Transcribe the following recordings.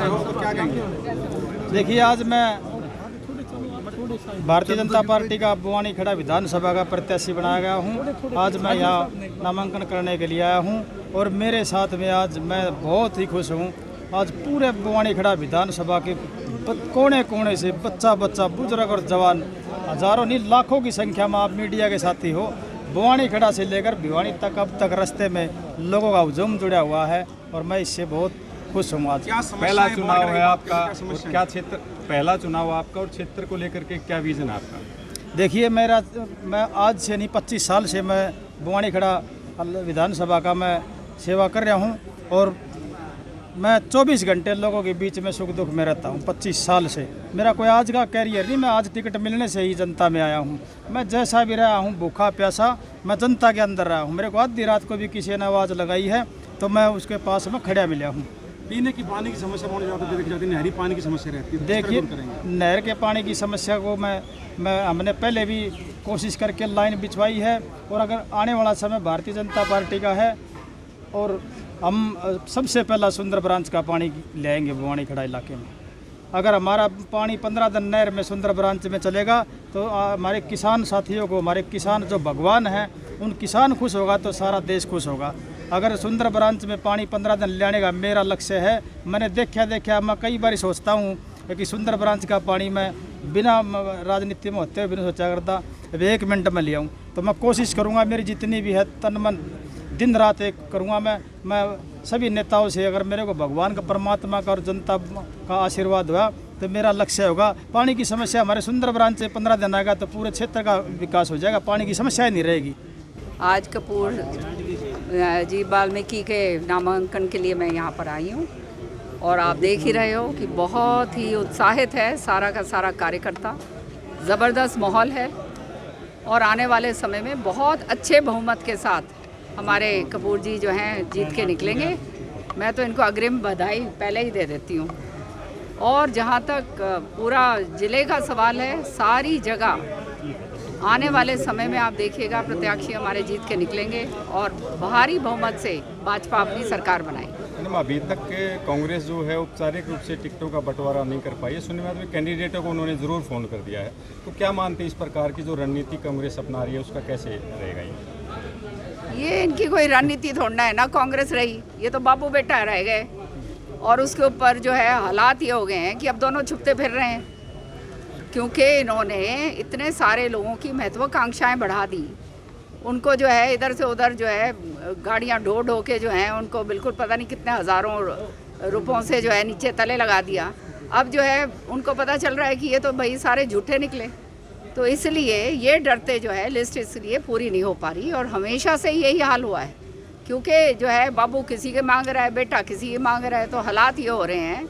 रहे हो तो क्या कहेंगे? देखिए, आज मैं भारतीय जनता पार्टी का बुवानी खड़ा विधानसभा का प्रत्याशी बनाया गया हूँ। आज मैं यहाँ नामांकन करने के लिए आया हूँ और मेरे साथ में आज मैं बहुत ही खुश हूँ। आज पूरे बुवानी खड़ा विधानसभा के कोने कोने से बच्चा बच्चा, बुजुर्ग और जवान, हजारों नहीं लाखों की संख्या में आप मीडिया के साथी हो। बुवानी खड़ा से लेकर भिवानी तक अब तक रास्ते में लोगों का हुजूम जुड़ा हुआ है और मैं इससे बहुत खुश हूँ। आज पहला चुनाव है आपका, क्या क्षेत्र पहला चुनाव आपका और क्षेत्र को लेकर के क्या विजन आपका? देखिए, मैं आज से नहीं 25 साल से मैं बुवानी खड़ा विधानसभा का मैं सेवा कर रहा हूँ और मैं 24 घंटे लोगों के बीच में सुख दुख में रहता हूँ। 25 साल से मेरा कोई आज का कैरियर नहीं, मैं आज टिकट मिलने से ही जनता में आया हूँ। मैं जैसा भी रहा हूँ, भूखा प्यासा, मैं जनता के अंदर रहा हूँ। मेरे को आधी रात को भी किसी ने आवाज़ लगाई है तो मैं उसके पास में खड़ा मिला हूँ। पीने की पानी की समस्या बहुत ज़्यादा देखी जाती है, नहरी पानी की समस्या रहती है। देखिए, नहर के पानी की समस्या को हमने पहले भी कोशिश करके लाइन बिछवाई है और अगर आने वाला समय भारतीय जनता पार्टी का है और हम सबसे पहला सुंदर ब्रांच का पानी ले आएंगे बुवानी खड़ा इलाके में। अगर हमारा पानी 15 दिन नहर में सुंदर ब्रांच में चलेगा तो हमारे किसान साथियों को, हमारे किसान जो भगवान हैं, उन किसान खुश होगा तो सारा देश खुश होगा। अगर सुंदर ब्रांच में पानी 15 दिन लाने का मेरा लक्ष्य है। मैंने देखा मैं कई बार सोचता हूँ कि सुंदर ब्रांच का पानी मैं बिना राजनीति में होते हुए बिना सोचा करता 1 मिनट में ले आऊँ। तो मैं कोशिश करूँगा, मेरी जितनी भी है तन मन दिन रात एक करूँगा। मैं सभी नेताओं से, अगर मेरे को भगवान का, परमात्मा का और जनता का आशीर्वाद हुआ तो मेरा लक्ष्य होगा। पानी की समस्या हमारे सुंदर ब्रांच से 15 दिन आएगा तो पूरे क्षेत्र का विकास हो जाएगा, पानी की समस्या ही नहीं रहेगी। आज कपूर जी वाल्मीकि के नामांकन के लिए मैं यहाँ पर आई हूँ और आप देख ही रहे हो कि बहुत ही उत्साहित है सारा का सारा कार्यकर्ता। ज़बरदस्त माहौल है और आने वाले समय में बहुत अच्छे बहुमत के साथ हमारे कपूर जी जो हैं जीत के निकलेंगे। मैं तो इनको अग्रिम बधाई पहले ही दे देती हूँ। और जहाँ तक पूरा ज़िले का सवाल है, सारी जगह आने वाले समय में आप देखिएगा प्रत्याशी हमारे जीत के निकलेंगे और भारी बहुमत से भाजपा अपनी सरकार बनाएगी। अभी तक कांग्रेस जो है औपचारिक रूप से टिकटों का बंटवारा नहीं कर पाई है। सुनने में आता है कैंडिडेटों को उन्होंने ज़रूर फ़ोन कर दिया है, तो क्या मानते हैं इस प्रकार की जो रणनीति कांग्रेस अपना रही है उसका कैसे रहेगा? ये इनकी कोई रणनीति थोड़ना है ना, कांग्रेस रही, ये तो बाबू बेटा रह गए और उसके ऊपर जो है हालात ये हो गए हैं कि अब दोनों छुपते फिर रहे हैं क्योंकि इन्होंने इतने सारे लोगों की महत्वाकांक्षाएं बढ़ा दी। उनको जो है इधर से उधर जो है गाड़ियां ढो ढो के जो है उनको बिल्कुल पता नहीं कितने हज़ारों रुपयों से जो है नीचे तले लगा दिया। अब जो है उनको पता चल रहा है कि ये तो भाई सारे झूठे निकले, तो इसलिए ये डरते जो है लिस्ट इसलिए पूरी नहीं हो पा रही। और हमेशा से यही हाल हुआ है क्योंकि जो है बाबू किसी के मांग रहा है, बेटा किसी के मांग रहा है, तो हालात ये हो रहे हैं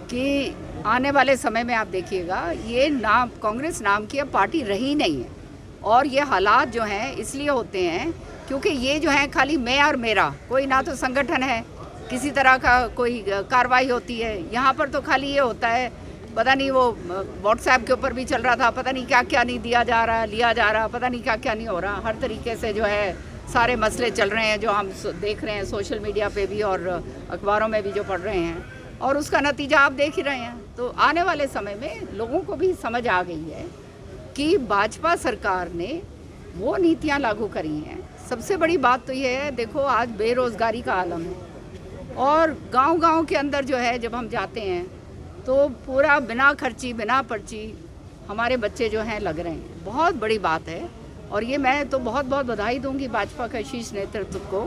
कि आने वाले समय में आप देखिएगा ये नाम कांग्रेस नाम की अब पार्टी रही नहीं है। और ये हालात जो हैं इसलिए होते हैं क्योंकि ये जो है खाली मैं और मेरा, कोई ना तो संगठन है, किसी तरह का कोई कार्रवाई होती है। यहाँ पर तो खाली ये होता है, पता नहीं वो व्हाट्सएप के ऊपर भी चल रहा था, पता नहीं क्या क्या नहीं दिया जा रहा, लिया जा रहा, पता नहीं क्या क्या नहीं हो रहा। हर तरीके से जो है सारे मसले चल रहे हैं जो हम देख रहे हैं सोशल मीडिया पे भी और अखबारों में भी जो पढ़ रहे हैं, और उसका नतीजा आप देख ही रहे हैं। तो आने वाले समय में लोगों को भी समझ आ गई है कि भाजपा सरकार ने वो नीतियां लागू करी हैं। सबसे बड़ी बात तो ये है, देखो आज बेरोज़गारी का आलम है और गांव-गांव के अंदर जो है जब हम जाते हैं तो पूरा बिना खर्ची बिना पर्ची हमारे बच्चे जो हैं लग रहे हैं। बहुत बड़ी बात है और ये मैं तो बहुत बहुत बधाई दूंगी भाजपा के शीर्ष नेतृत्व को,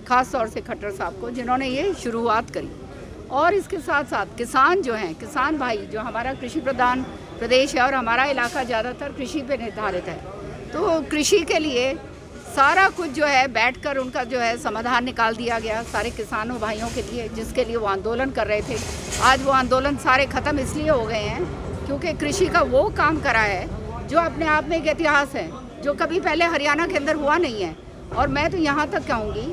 ख़ास तौर से खट्टर साहब को जिन्होंने ये शुरुआत करी। और इसके साथ साथ किसान जो हैं, किसान भाई, जो हमारा कृषि प्रधान प्रदेश है और हमारा इलाका ज़्यादातर कृषि पे निर्धारित है, तो कृषि के लिए सारा कुछ जो है बैठकर उनका जो है समाधान निकाल दिया गया सारे किसानों भाइयों के लिए, जिसके लिए वो आंदोलन कर रहे थे। आज वो आंदोलन सारे ख़त्म इसलिए हो गए हैं क्योंकि कृषि का वो काम करा है जो अपने आप में एक इतिहास है, जो कभी पहले हरियाणा के अंदर हुआ नहीं है। और मैं तो यहाँ तक कहूँगी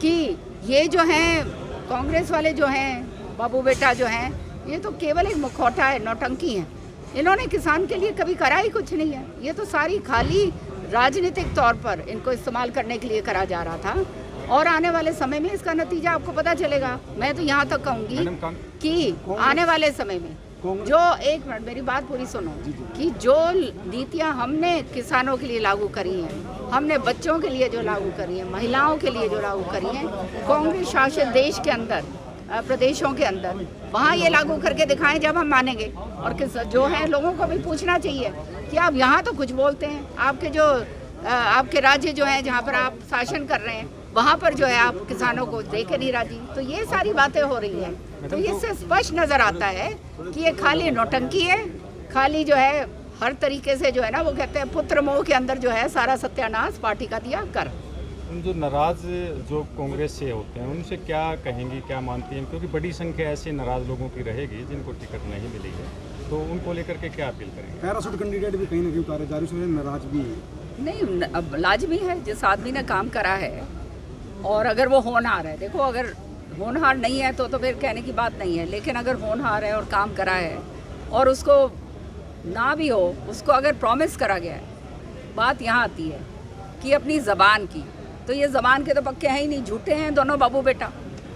कि ये जो हैं कांग्रेस वाले जो हैं बाबू बेटा जो हैं, ये तो केवल एक मुखौटा है, नौटंकी है। इन्होंने किसान के लिए कभी करा ही कुछ नहीं है। ये तो सारी खाली राजनीतिक तौर पर इनको इस्तेमाल करने के लिए करा जा रहा था। और आने वाले समय में इसका नतीजा आपको पता चलेगा। मैं तो यहाँ तक कहूँगी मैडम, कि आने वाले समय में जो, एक मिनट मेरी बात पूरी सुनो, कि जो नीतियाँ हमने किसानों के लिए लागू करी हैं, हमने बच्चों के लिए जो लागू करी हैं, महिलाओं के लिए जो लागू करी हैं, कांग्रेस शासित देश के अंदर, प्रदेशों के अंदर, वहाँ ये लागू करके दिखाएं, जब हम मानेंगे। और जो है लोगों को भी पूछना चाहिए कि आप यहाँ तो कुछ बोलते हैं, आपके जो आपके राज्य जो है जहाँ पर आप शासन कर रहे हैं, वहाँ पर जो है आप किसानों को दे के नहीं राजी। तो ये सारी बातें हो रही हैं, तो इससे स्पष्ट नज़र आता है कि ये खाली नौटंकी है, खाली जो है हर तरीके से जो है ना, वो कहते हैं पुत्र मोह के अंदर जो है सारा सत्यानाश पार्टी का दिया कर। जो नाराज जो कांग्रेस से होते हैं उनसे क्या कहेंगी, क्या मानती हैं? क्योंकि बड़ी संख्या ऐसे नाराज लोगों की रहेगी जिनको टिकट नहीं मिली है, तो उनको लेकर के क्या अपील करेंगे? पैराशूट कैंडिडेट भी कहीं ना कहीं उतारे जा रहे हैं, नाराज भी है। नहीं, अब लाजमी है, जिस आदमी ने काम करा है और अगर वो होनहार है, देखो अगर होनहार नहीं है तो फिर कहने की बात नहीं है, लेकिन अगर होनहार है और काम करा है और उसको ना भी हो, उसको अगर प्रॉमिस करा गया है, बात यहाँ आती है कि अपनी ज़बान की, तो ये ज़बान के तो पक्के हैं ही नहीं, झूठे हैं दोनों बाबू बेटा,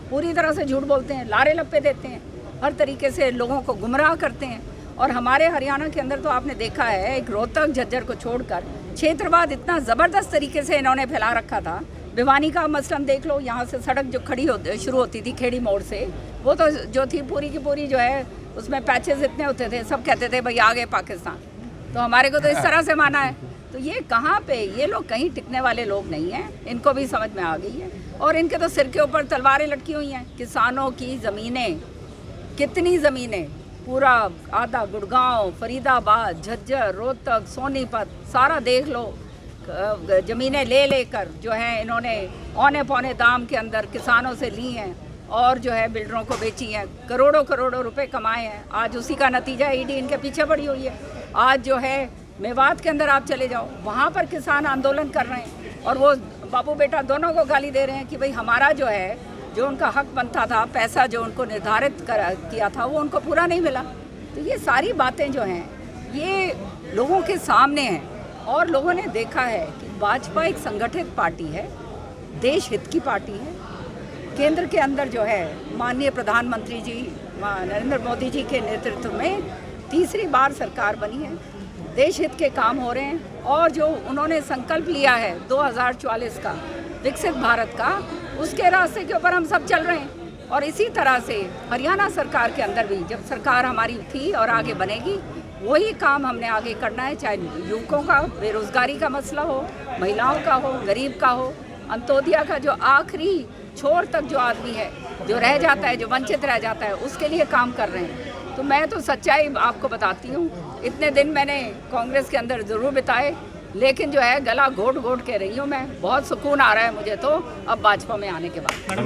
पूरी तरह से झूठ बोलते हैं, लारे लप्पे देते हैं, हर तरीके से लोगों को गुमराह करते हैं। और हमारे हरियाणा के अंदर तो आपने देखा है, एक रोहतक झज्जर को छोड़कर क्षेत्रवाद इतना ज़बरदस्त तरीके से इन्होंने फैला रखा था। भिवानी का मसलन देख लो, यहाँ से सड़क जो शुरू होती थी खेड़ी मोड़ से, वो तो जो थी पूरी की पूरी जो है उसमें पैचेस इतने होते थे, सब कहते थे भाई आ गए पाकिस्तान। तो हमारे को तो इस तरह से माना है। तो ये कहाँ पे, ये लोग कहीं टिकने वाले लोग नहीं हैं, इनको भी समझ में आ गई है। और इनके तो सिर के ऊपर तलवारें लटकी हुई हैं। किसानों की ज़मीनें, कितनी ज़मीनें, पूरा आधा गुड़गांव, फरीदाबाद, झज्जर, रोहतक, सोनीपत, सारा देख लो, ज़मीनें ले लेकर जो है इन्होंने औने पौने दाम के अंदर किसानों से ली हैं और जो है बिल्डरों को बेची हैं, करोड़ों करोड़ों रुपए कमाए हैं। आज उसी का नतीजा ईडी इनके पीछे पड़ी हुई है। आज जो है मेवात के अंदर आप चले जाओ, वहाँ पर किसान आंदोलन कर रहे हैं और वो बाबू बेटा दोनों को गाली दे रहे हैं कि भाई हमारा जो है, जो उनका हक बनता था, पैसा जो उनको निर्धारित किया था, वो उनको पूरा नहीं मिला। तो ये सारी बातें जो हैं ये लोगों के सामने हैं और लोगों ने देखा है कि भाजपा एक संगठित पार्टी है, देश हित की पार्टी है। केंद्र के अंदर जो है माननीय प्रधानमंत्री जी नरेंद्र मोदी जी के नेतृत्व में तीसरी बार सरकार बनी है, देश हित के काम हो रहे हैं और जो उन्होंने संकल्प लिया है 2044 का, विकसित भारत का, उसके रास्ते के ऊपर हम सब चल रहे हैं। और इसी तरह से हरियाणा सरकार के अंदर भी जब सरकार हमारी थी और आगे बनेगी, वही काम हमने आगे करना है, चाहे युवकों का बेरोजगारी का मसला हो, महिलाओं का हो, गरीब का हो, अंत्योदया का जो आखिरी छोर तक जो आदमी है, जो रह जाता है, जो वंचित रह जाता है, उसके लिए काम कर रहे हैं। तो मैं तो सच्चाई आपको बताती हूँ, इतने दिन मैंने कांग्रेस के अंदर ज़रूर बिताए, लेकिन जो है गला घोट घोट के रही हूँ मैं। बहुत सुकून आ रहा है मुझे तो अब भाजपा में आने के बाद।